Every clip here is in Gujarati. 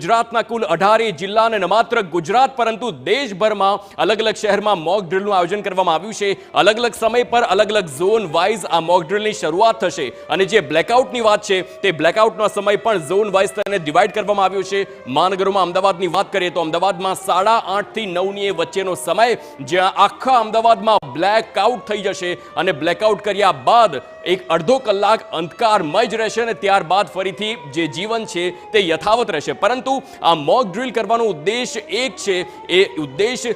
ગુજરાતના કુલ 18 જિલ્લા અને ન માત્ર ગુજરાત પરંતુ દેશભરમાં અલગ અલગ શહેરમાં મોક ડ્રિલનું આયોજન કરવામાં આવ્યું છે। અલગ અલગ સમય પર અલગ અલગ ઝોન વાઇઝ આ મોક ડ્રિલની શરૂઆત થશે અને જે બ્લેકઆઉટની વાત છે તે બ્લેકઆઉટનો સમય પણ ઝોન વાઇઝ તેને ડિવાઈડ કરવામાં આવ્યો છે। મહાનગરોમાં અમદાવાદની વાત કરીએ તો અમદાવાદમાં 8:30 થી 9 વચ્ચેનો સમય જ્યાં આખા અમદાવાદમાં બ્લેકઆઉટ થઈ જશે અને બ્લેકઆઉટ કર્યા બાદ એક અડધો કલાક અંધકારમય જ રહેશે અને ત્યારબાદ ફરીથી જે જીવન છે તે યથાવત રહેશે। પરંતુ આ મોક ડ્રિલ કરવાનો ઉદ્દેશ એક છે, એ ઉદ્દેશ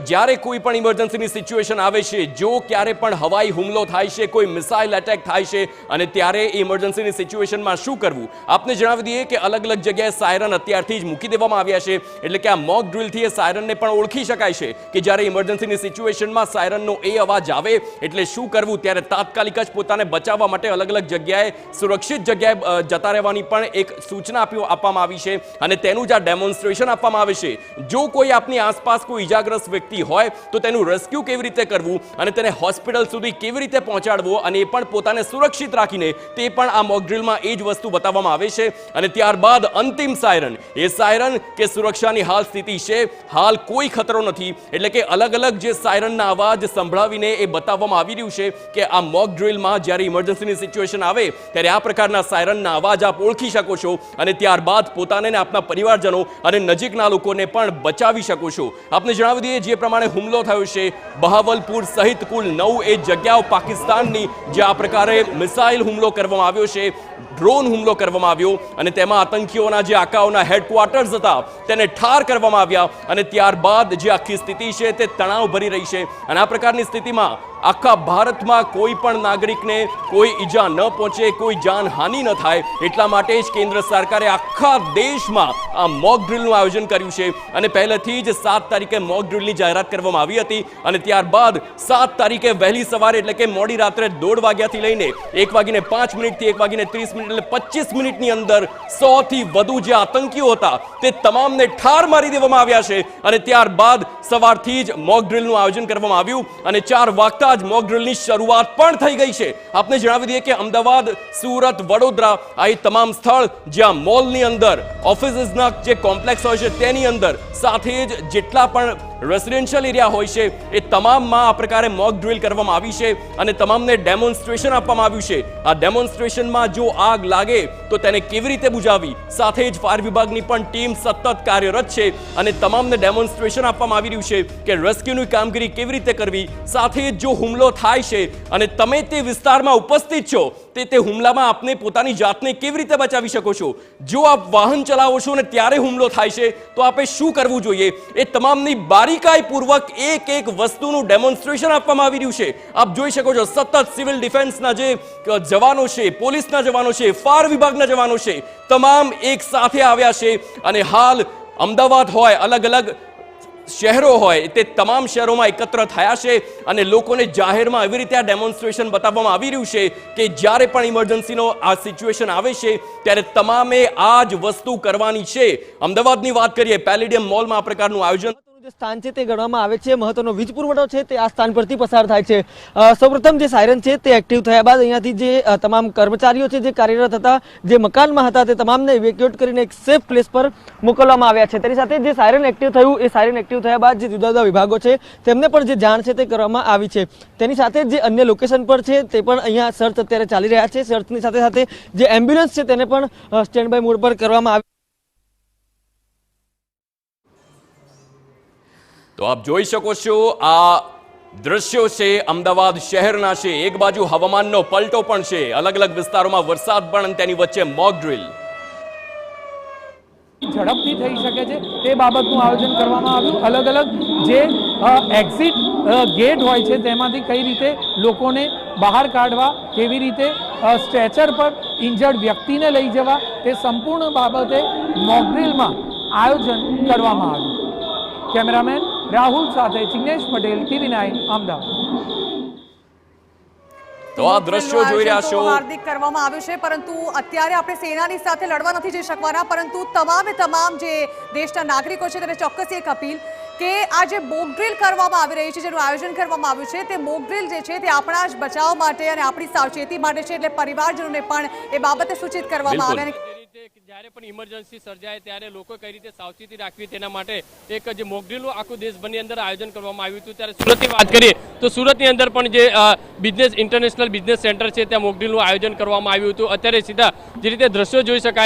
જ્યારે કોઈ પણ ઇમરજન્સીની સિચ્યુએશન આવે છે, જો ક્યારે પણ હવાઈ હુમલો થાય છે, કોઈ મિસાઇલ એટેક થાય છે અને ત્યારે ઇમરજન્સીની સિચ્યુએશનમાં શું કરવું, આપને જણાવી દઈએ કે અલગ અલગ જગ્યાએ સાયરન અત્યારથી જ મૂકી દેવામાં આવ્યા છે। એટલે કે આ મોક ડ્રિલથી એ સાયરનને પણ ઓળખી શકાય છે કે જ્યારે ઇમરજન્સીની સિચ્યુએશનમાં સાયરનનો એ અવાજ આવે એટલે શું કરવું, ત્યારે તાત્કાલિક જ પોતાને બચાવવા માટે અલગ અલગ જગ્યાએ સુરક્ષિત જગ્યાએ જતા રહેવાની પણ એક સૂચના આપવામાં આવી છે અને તેનું જ આ ડેમોન્સ્ટ્રેશન આપવામાં આવે છે। જો કોઈ આપની આસપાસ કોઈ ઇજાગ્રસ્ત વ્યક્તિ હોય તો તેનું રેસ્ક્યુ કેવી રીતે કરવું અને તેને હોસ્પિટલ સુધી કેવી રીતે પહોંચાડવો અને એ પણ પોતાને સુરક્ષિત રાખીને તે પણ આ મોક ડ્રિલમાં એ જ વસ્તુ બતાવવામાં આવે છે। અને ત્યારબાદ અંતિમ સાયરન, એ સાયરન કે સુરક્ષાની હાલ સ્થિતિ છે, હાલ કોઈ ખતરો નથી, એટલે કે અલગ અલગ જે સાયરનના અવાજ સંભળાવીને એ બતાવવામાં આવી રહ્યું છે કે આ મોક ડ્રિલમાં જ્યારે ઇમરજન્સીની સિચ્યુએશન આવે ત્યારે આ પ્રકારના સાયરનના અવાજ આપ ઓળખી શકો છો અને ત્યારબાદ પોતાને અને આપના પરિવારજનો અને નજીકના લોકોને પણ બચાવી શકો છો। આપને જણાવી જે પ્રમાણે હુમલો થયો છે બહાવલપુર સહિત કુલ 9 જગ્યાઓ પાકિસ્તાનની જે આ પ્રકારે મિસાઇલ હુમલો કરવામાં આવ્યો છે, ડ્રોન હુમલો કરવામાં આવ્યો અને તેમાં આતંકીઓના જે આકાઓના હેડક્વાર્ટર્સ હતા તેને ઠાર કરવામાં આવ્યા અને ત્યારબાદ જે આખી સ્થિતિ છે તે તણાવ ભરી રહી છે અને આ પ્રકારની સ્થિતિમાં આખા ભારતમાં કોઈ પણ નાગરિકને કોઈ ઈજા ન પહોંચે, કોઈ જાનહાનિ ન થાય એટલા માટે જ કેન્દ્ર સરકારે આખા દેશમાં આ મોક ડ્રિલનું આયોજન કર્યું છે અને પહેલેથી જ 7 તારીખે મોક ડ્રિલની જાહેરાત કરવામાં આવી હતી અને ત્યારબાદ 7 તારીખે વહેલી સવારે એટલે કે મોડી રાત્રે 1:30 વાગ્યાથી લઈને 1:05 થી 1:30 એટલે 25 મિનિટની અંદર 100 થી વધુ જે આતંકીઓ હતા તે તમામને ઠાર મારી દેવામાં આવ્યા છે અને ત્યારબાદ સવારથી જ મોક ડ્રિલનું આયોજન કરવામાં આવ્યું અને 4 વાગતા જ મોક ડ્રિલની શરૂઆત પણ થઈ ગઈ છે। આપને જણાવી દઈએ કે અમદાવાદ, સુરત, વડોદરા આ તમામ સ્થળ જ્યાં મોલની અંદર ઓફિસીસના જે કોમ્પ્લેક્સ હોય છે તેની અંદર સાથે જ જેટલા પણ રેસિડેન્શિયલ એરિયા હોય છે એ તમામમાં આ પ્રકારે મોક ડ્રિલ કરવામાં આવી છે અને તમામને ડેમોન્સ્ટ્રેશન આપવામાં આવ્યું છે। આ ડેમોન્સ્ટ્રેશનમાં જો આગ લાગે તો તેને કેવી રીતે બુઝાવવી, સાથે જ ફાયર વિભાગની પણ ટીમ સતત કાર્યરત છે અને તમામને ડેમોન્સ્ટ્રેશન આપવામાં આવી રહ્યું છે કે રેસ્ક્યુની કામગીરી કેવી રીતે કરવી, સાથે જ જો હુમલો થાય છે અને તમે તે વિસ્તારમાં ઉપસ્થિત છો તે હુમલામાં આપને પોતાની જાતને કેવી રીતે બચાવી શકો છો, જો આપ વાહન ચલાવો છો અને ત્યારે હુમલો થાય છે તો આપે શું કરવું જોઈએ, એ તમામની બારીકાઈપૂર્વક એક વસ્તુનું ડેમોન્સ્ટ્રેશન આપવામાં આવી રહ્યું છે। આપ જોઈ શકો છો સતત સિવિલ ડિફેન્સના જે જવાનો છે, પોલીસના જવાનો છે, ફાયર વિભાગના જવાનો છે, તમામ એક સાથે આવ્યા છે અને હાલ અમદાવાદ હોય, અલગ અલગ શહેરો હોય તે તમામ શહેરોમાં એકત્ર થયા છે અને લોકોને જાહેરમાં એવી રીતે આ ડેમોન્સ્ટ્રેશન બતાવવામાં આવી રહ્યું છે કે જ્યારે પણ ઇમરજન્સીનો આ સિચ્યુએશન આવે છે ત્યારે તમામે આ જ વસ્તુ કરવાની છે। અમદાવાદની વાત કરીએ, પેલેડિયમ મોલમાં આ પ્રકારનું આયોજન જે સ્થાન છે તે ગણવામાં આવે છે, મહત્વનો વીજ પુરવઠો છે તે આ સ્થાન પરથી પસાર થાય છે। સૌપ્રથમ જે સાયરન છે તે એક્ટિવ થયા બાદ અહીંયાથી જે તમામ કર્મચારીઓ છે જે કાર્યરત હતા, જે મકાનમાં હતા, તે તમામને ઇવેક્યુએટ કરીને એક સેફ પ્લેસ પર મોકલવામાં આવ્યા છે। તેની સાથે જે સાયરન એક્ટિવ થયું, એ સાયરન એક્ટિવ થયા બાદ જે જુદા જુદા વિભાગો છે તેમને પણ જે જાણ છે તે કરવામાં આવી છે। તેની સાથે જે અન્ય લોકેશન પર છે તે પણ અહીંયા સર્ચ અત્યારે ચાલી રહ્યા છે। સર્ચની સાથે સાથે જે એમ્બ્યુલન્સ છે તેને પણ સ્ટેન્ડ બાય મોડ પર કરવામાં આવી। તો આપ જોઈ શકો છો આ દ્રશ્યો છે અમદાવાદ શહેરના છે। એક બાજુ હવામાનનો પલટો પણ છે, અલગ અલગ વિસ્તારોમાં વરસાદ પણ અને તેની વચ્ચે મોક ડ્રિલ ઝડપથી થઈ શકે છે તે બાબતનું આયોજન કરવામાં આવ્યું। અલગ અલગ જે એક્ઝિટ ગેટ હોય છે તેમાંથી કઈ રીતે લોકોને બહાર કાઢવા, કેવી રીતે સ્ટ્રેચર પર ઇન્જર્ડ વ્યક્તિને લઈ જવા, તે સંપૂર્ણ બાબતે મોક ડ્રિલમાં આયોજન કરવામાં આવ્યું। કેમેરામેન રાહુલ સાથે જિગ્નેશ પટેલ, TV9 અમદાવાદ। તો આ દ્રશ્યો જોઈ રહ્યા છો, હાર્દિક કરવામાં આવ્યું છે, પરંતુ અત્યારે આપણે સેનાની સાથે લડવા નથી જઈ શકવાના, પરંતુ તમામ જે દેશના નાગરિકો છે તેને ચોક્કસ એક અપીલ કે આ જે મોક ડ્રિલ કરવામાં આવી રહી છે, જેનું આયોજન કરવામાં આવ્યું છે, તે મોક ડ્રિલ જે છે તે આપણા જ બચાવ માટે અને આપણી સાવચેતી માટે છે, એટલે પરિવારજનોને પણ એ બાબતે સૂચિત કરવામાં આવે। જ્યારે પણ ઇમરજન્સી સર્જાય ત્યારે લોકો કઈ રીતે સાવચેતી રાખવી તેના માટે એક જે મોકડ્રીલનું આખું દેશભરની અંદર આયોજન કરવામાં આવ્યું હતું. ત્યારે સુરતની વાત કરીએ તો સુરતની અંદર પણ જે ઇન્ટરનેશનલ બિઝનેસ સેન્ટર છે ત્યાં મોકડ્રીલનું આયોજન કરવામાં આવ્યું હતું. અત્યારે સીધા જે રીતે દ્રશ્યો જોઈ શકાય